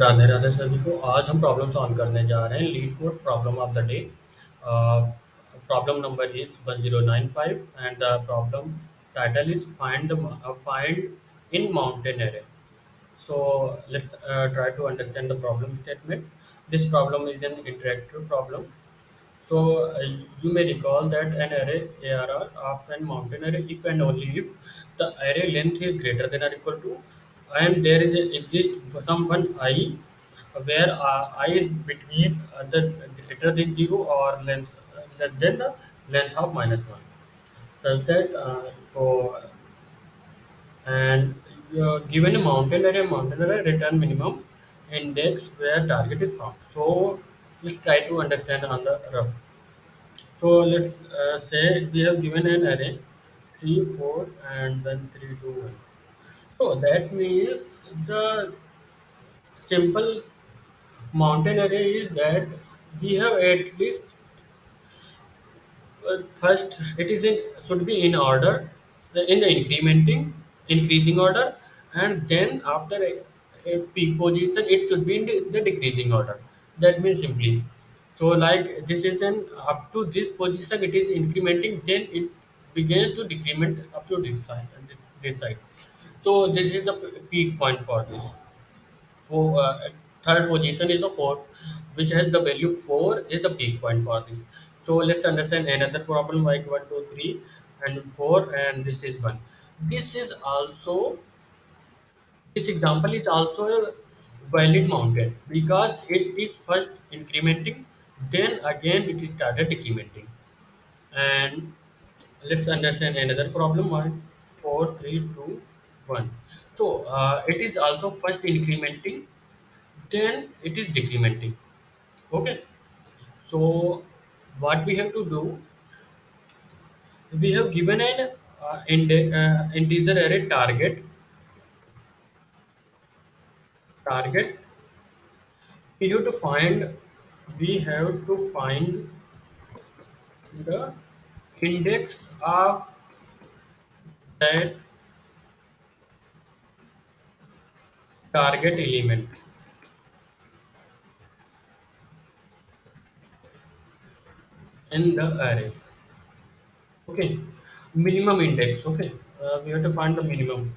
राधे राधे सभी को। आज हम प्रॉब्लम सॉल्व करने जा रहे हैं leet code problem of the day. Problem number is 1095 and the problem title is find in mountain array. So let's try to understand the problem statement. This problem is an interactive problem. So you may recall that an array ARR of an mountain array if and only if the array length is greater than or equal to, and there is exist some one I where I is between the greater than 0 or length less than the length of minus 1, such that and given a mountain array return minimum index where target is found. So let's try to understand on the rough. So let's say we have given an array 3, 4, and then 3, 2, 1. So that means the simple mountain array is that we have at least first it is in should be in order, in the increasing order, and then after a peak position it should be in the decreasing order. That means simply, so like this is an up to this position it is incrementing, then it begins to decrement up to this side. So this is the peak point for this. For third position is the fourth, which has the value 4 is the peak point for this. So let's understand another problem like 1, 2, 3, and 4, and this is 1. This is also, this example is also a valid mountain because it is first incrementing, then again it is started decrementing. And let's understand another problem, 1, 4, 3, 2, 1. So it is also first incrementing, then it is decrementing. Okay, so what we have to do, we have given an integer array target. We have to find, we have to find the index of that target element in the array. Okay, minimum index. Okay, we have to find the minimum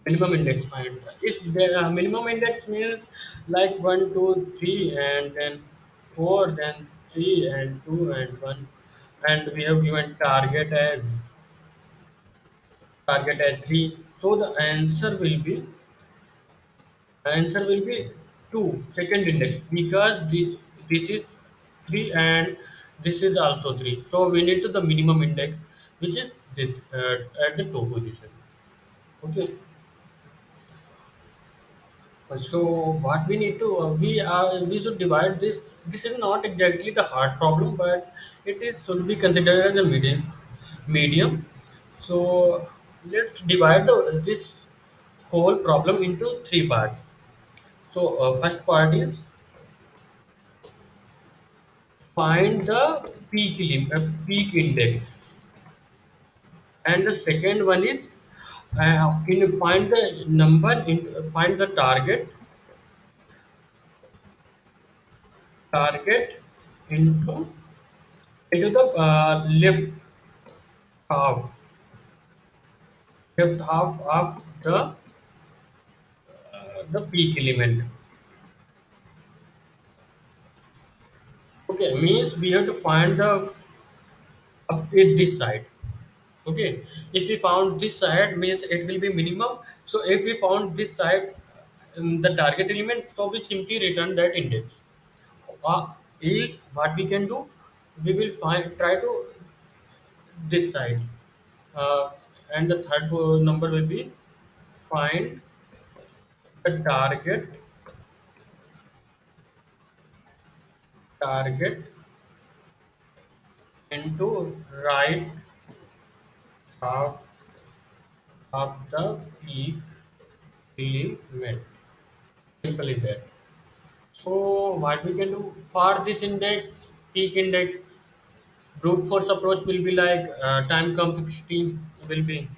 index find. If the minimum index means like 1, 2, 3, and then 4, then 3 and 2 and 1, and we have given target as 3. So the answer will be 2 second index because this is 3 and this is also 3. So we need to the minimum index, which is this at the 2 position. Okay. So what we need to we should divide this. This is not exactly the hard problem, but it is should be considered as a medium. So let's divide this whole problem into three parts. So first part is find the peak index, and the second one is find the find the target into the half left half of the peak element. Okay, means we have to find the up at this side. Okay, if we found this side means it will be minimum. So if we found this side, the target element, so we simply return that index. Else what we can do, we will find try to this side, uh, and the third number will be find the target into right half of the peak element. Simple is that. So what we can do for this index, peak index, brute force approach will be like time complexity will be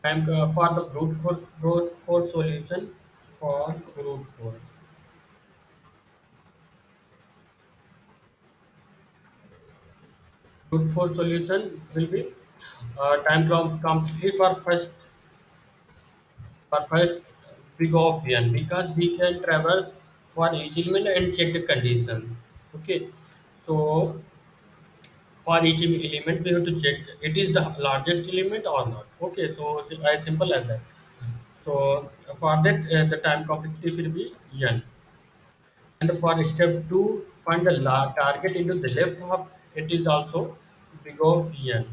For the brute force solution for brute force solution will be time complexity for first big of n, because we can traverse for each element and check the condition. Okay, so for each element we have to check it is the largest element or not. Okay, so as simple as that. So for that the time complexity will be n, and for step 2 find the target into the left half, it is also big of n,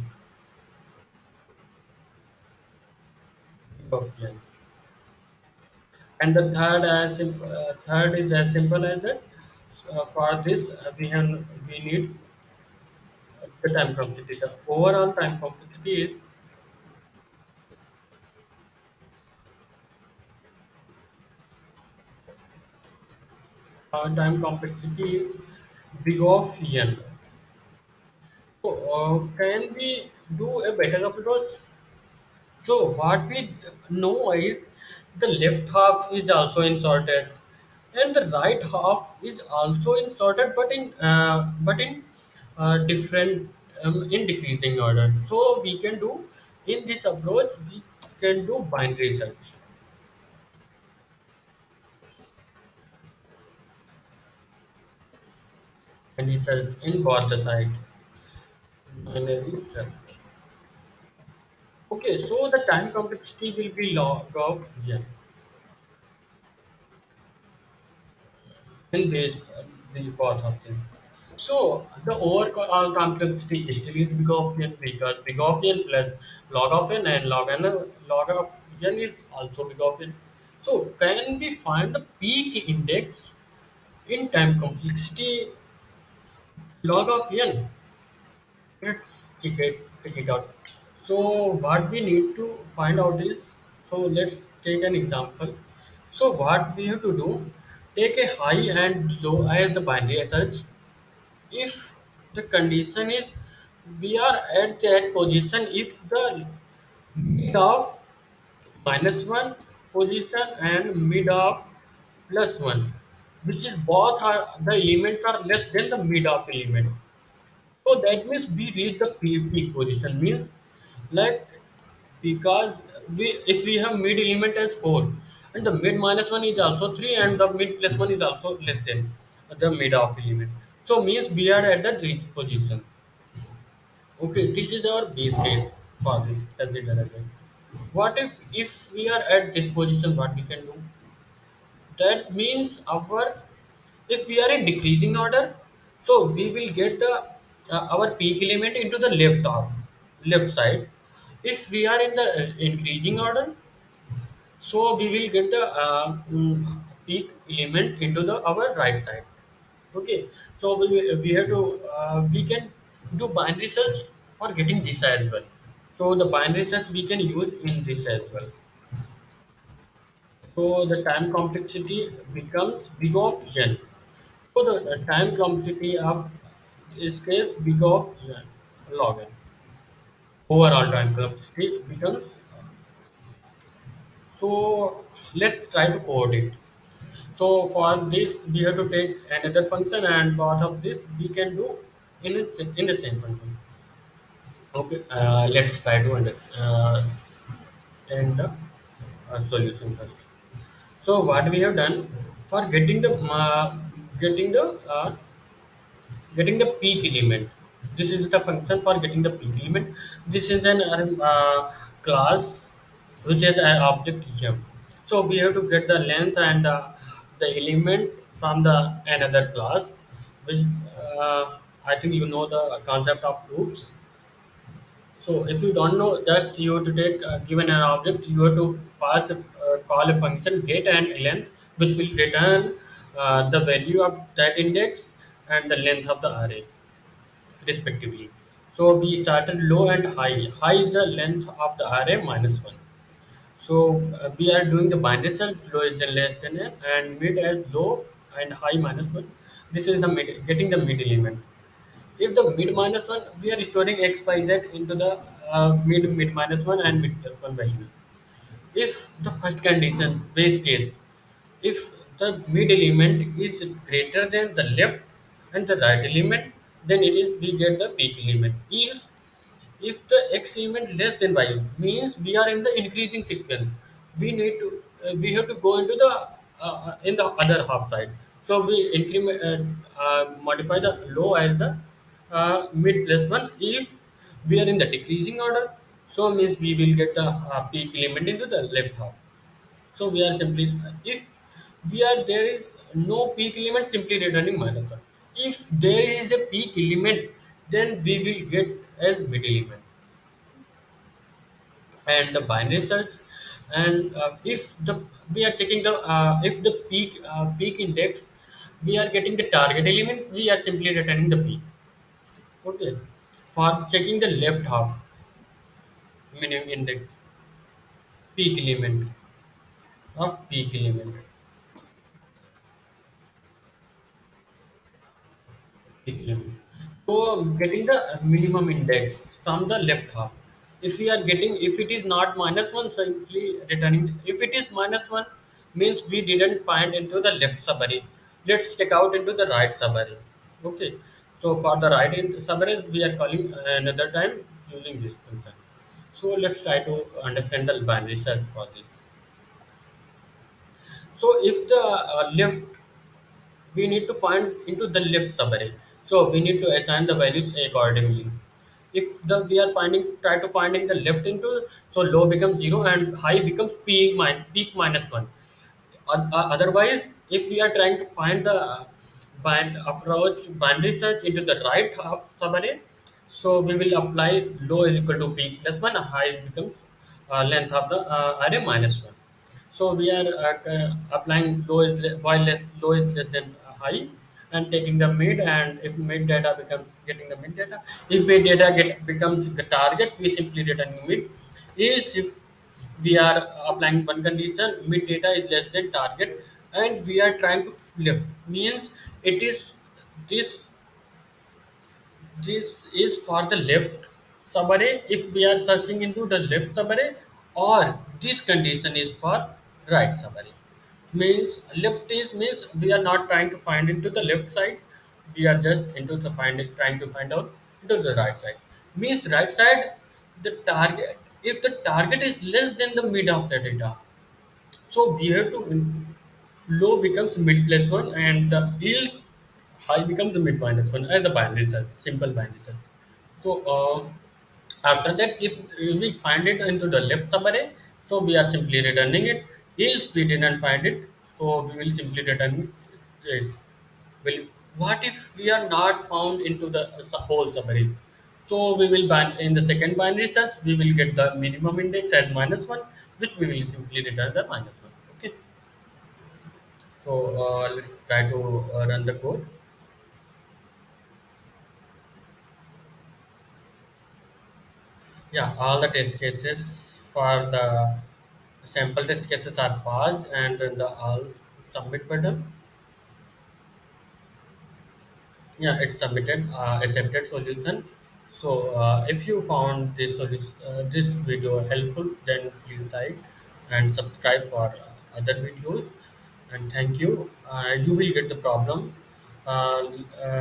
big of n. And the third is as simple as that. For this we need the time complexity. The overall time complexity is big of n. So can we do a better approach? So what we know is the left half is also inserted, and the right half is also inserted, but in different in decreasing order. So we can do in this approach we can do binary search and research in both the side. Binary search. Okay, so the time complexity will be log of n in this the both of them. So the overall complexity still is big of n, because big of n plus log of n and log of n is also big of n. So can we find the peak index in time complexity log of n? Let's check it out. So what we need to find out is, so let's take an example. So what we have to do, take a high and low as the binary search. If the condition is we are at that position, if the mid of -1 position and mid of +1, which is both are the elements are less than the mid of element, so that means we reach the peak position. Means like, because we if we have mid element as 4 and the mid -1 is also 3 and the mid +1 is also less than the mid of element, so means we are at the reach position. Okay, this is our base case for this consider as well. What if we are at this position, what we can do, that means our, if we are in decreasing order, so we will get the our peak element into the left side. If we are in the increasing order, so we will get the peak element into the our right side. Okay, so we have to we can do binary search for getting this as well. So the binary search we can use in this as well. So the time complexity becomes big of n. So the time complexity of this case big of n log n. Overall time complexity becomes, so let's try to code it. So for this we have to take another function, and part of this we can do in the same function. Okay, let's try to understand the solution first. So what we have done for getting the getting the peak element. This is the function for getting the peak element. This is an class which is an object gem. So we have to get the length and the element from the another class, which I think you know the concept of loops. So if you don't know, just you have to take given an object, you have to call a function get and length, which will return the value of that index and the length of the array respectively. So we started low and high. High is the length of the array -1. So we are doing the binary search. Low is the less than n, and mid as low and high -1. This is the mid, getting the mid element. If the mid -1, we are storing x, y, z into the mid -1 and mid +1 values. If the first condition, base case, if the mid element is greater than the left and the right element, then it is we get the peak element. Else, if the x element less than y means we are in the increasing sequence, we need to we have to go into the in the other half side. So we increment modify the low as the mid plus one. If we are in the decreasing order, so means we will get the peak element into the left half. So we are simply, if we are there is no peak element, simply returning minus one. If there is a peak element, then we will get as mid element and the binary search. And if the we are checking the if the peak index, we are getting the target element, we are simply returning the peak. Okay, for checking the left half minimum index, peak element of peak element. Equilibrium. So getting the minimum index from the left half. If we are getting, if it is not minus one, simply returning. If it is minus one, means we didn't find into the left subarray. Let's check out into the right subarray. Okay. So for the right in subarray, we are calling another time using this function. So let's try to understand the binary search for this. So if the left, we need to find into the left subarray. So we need to assign the values accordingly. If the we are finding try to finding the left into, so low becomes zero and high becomes peak minus one. Otherwise, if we are trying to find the approach binary search into the right half subarray, so we will apply low is equal to peak plus one, high becomes length of the array minus one. So we are applying low is less than high, and taking the mid, and if mid data becomes getting the mid data, if mid data becomes the target, we simply return mid. Is if we are applying one condition, mid data is less than target, and we are trying to flip, means it is this this is for the left subarray if we are searching into the left subarray, or this condition is for right subarray. Means left is means we are not trying to find into the left side, we are just into the trying to find out into the right side. Means right side, the target, if the target is less than the mid of the data, so we have to low becomes mid plus one, and the yields high becomes the mid minus one as the binary search, simple binary search. So after that, if we find it into the left subarray, so we are simply returning it. If we didn't find it, so we will simply return this. Well, what if we are not found into the whole subarray? So we will in the second binary search, we will get the minimum index as minus one, which we will simply return the minus one. Okay. So let's try to run the code. Yeah, all the test cases for the sample test cases are passed, and then the all submit button. Yeah, it's submitted, accepted solution. So if you found this solution, this video helpful, then please like and subscribe for other videos. And thank you. You will get the problem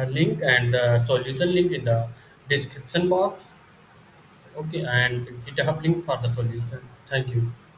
link and the solution link in the description box. Okay, and GitHub link for the solution. Thank you.